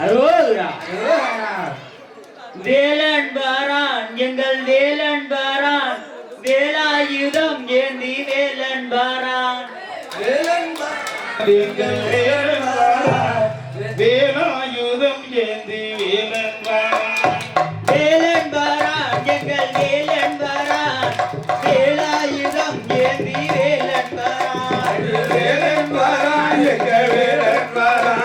அரோகரா வேலன் பாரான் எங்கள் வேலன் பாரான் வேலாயுதம் ஏந்தி வேலன் பாரான் எங்கள் வேலன் பாரான் வேலாயுதம் ஏந்தி வேலன் பாரான் வேலன் பாரான் எங்கள் வேலன் பாரான் வேலாயுதம் ஏந்தி வேலன் பாரான் வேலன் பாரான் எங்கள் வேலன் பாரான்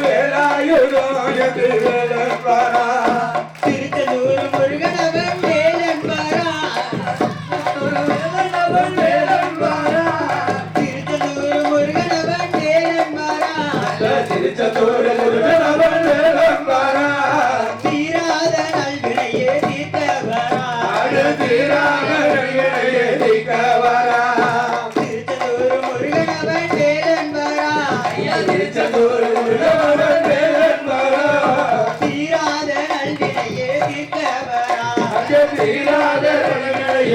வேலாயுதம் ஏந்தி வேலன் பாரான் திருச்செந்தூர் முருகனவன் வேலன் பாரான் வேலன் பாரான் திருச்செந்தூர் முருகனவன் வேலன் பாரான் திருச்செந்தூர் முருகனவன் வேலன் பாரான் தீராத நல்வினையே தீர்த்த பாரான் தீராக எதிக்க வரான் திருச்செந்தூர் முருகனவன் வேலன் பாரான் திருச்செந்தூர் முருகனவன் வேலன் பாரான் தீராத நல்வினையே தீர்த்த பாரான் தீராத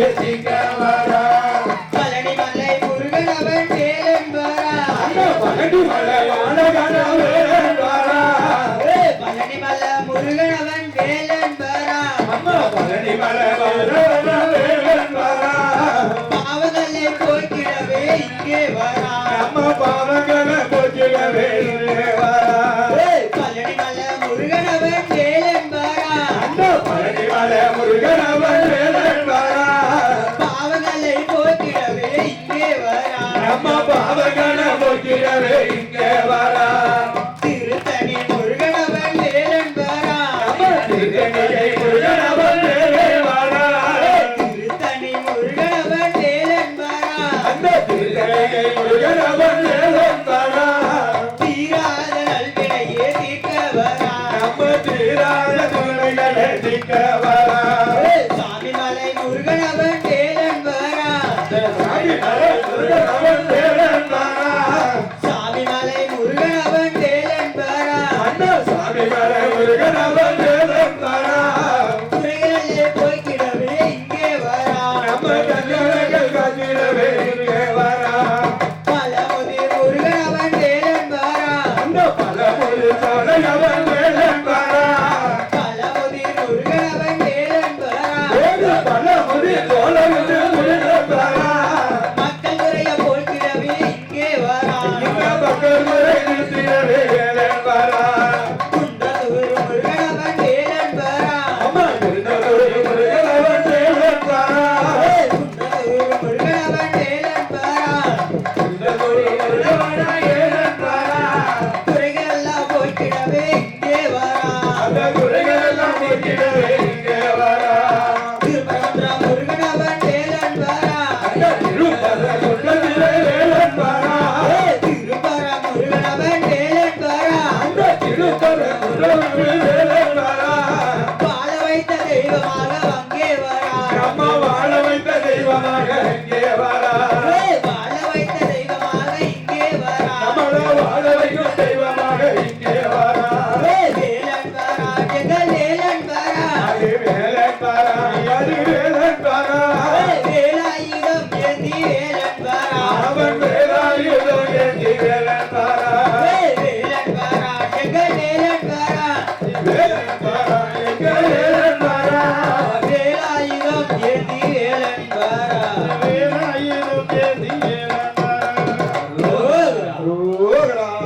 எதிக்க வரான் பழனி மலை முருகனவன் வேலன் பாரான் பழனி மலை வாழகன வேலன் பாரான் பழனி மலை முருகனவன் வேலன் பாரான் அம்மா பழனி மலை வாழகன வேலன் பாரான் பாவங்களை போக்கிடவே இங்கே வரான் அம்மா பாவங்களை போக்கிடவே இங்கே வரான் பழனி மலை முருகனவன் வேலன் பாரான் அந்த பழனி மலை முருகனவன் வேலன் பாரான் பாவங்களை போக்கிடவே இங்கே வரான் நம்ம பாவங்களை போக்கிடவே இங்கே வரான் திருத்தணி முருகனவன் வேலன் பாரான் திருத்தணியை முருகனவன் வேலன் பாரான் திருத்தணி முருகனவன் வேலன் பாரான் அந்த திருத்தணியை முருகனவன் வேலன் பாரான் தீராத நல்வினையே தீர்க்க வரான் நம்ம தீராத துணைகளை தீர்க்க வரான் சாமி மலை முருகனவன் வேலன் பாரான் சாமி மலை முருகனவன் வேலன் பாரான் சாமி மலை முருகனவன் வேலன் பாரான் அந்த சாமி மலை முருகனவன் வேலன் பாரான் குறைகளே போய்க்கிடவே இங்கே வரான் நம்ம கண்கள் காத்திடவே இங்கே வரான் பலமுதிர் முருகனவன் வேலன் பாரான் அந்த பலமுறை சோழையவன் வேலன் பாரான் பலமுதிர் முருகனவன் வேலன் பாரான் வேறு பலமுறை சோழையவன் வேலன் பாரான் மக்கள் குறைய போய்க்கிடவே இங்கே வரான் இந்த பக்கம் முறை நிறுத்திடவே வேலன் பாரான் குன்றத்தூர் முருகனவன் வேலன் பாரான் அம்மா திருநெல்வேலி முருகனவன் வேலன் பாரான் குன்றத்தூர் முருகனவன் வேலன் பாரான் திருநெல்வேலி முருகனவன் வேலன் பாரான் குறைகள் எல்லாம் போய்க்கிடவே இங்கே வரான் அந்த குறைகள் எல்லாம் போக்கிடவே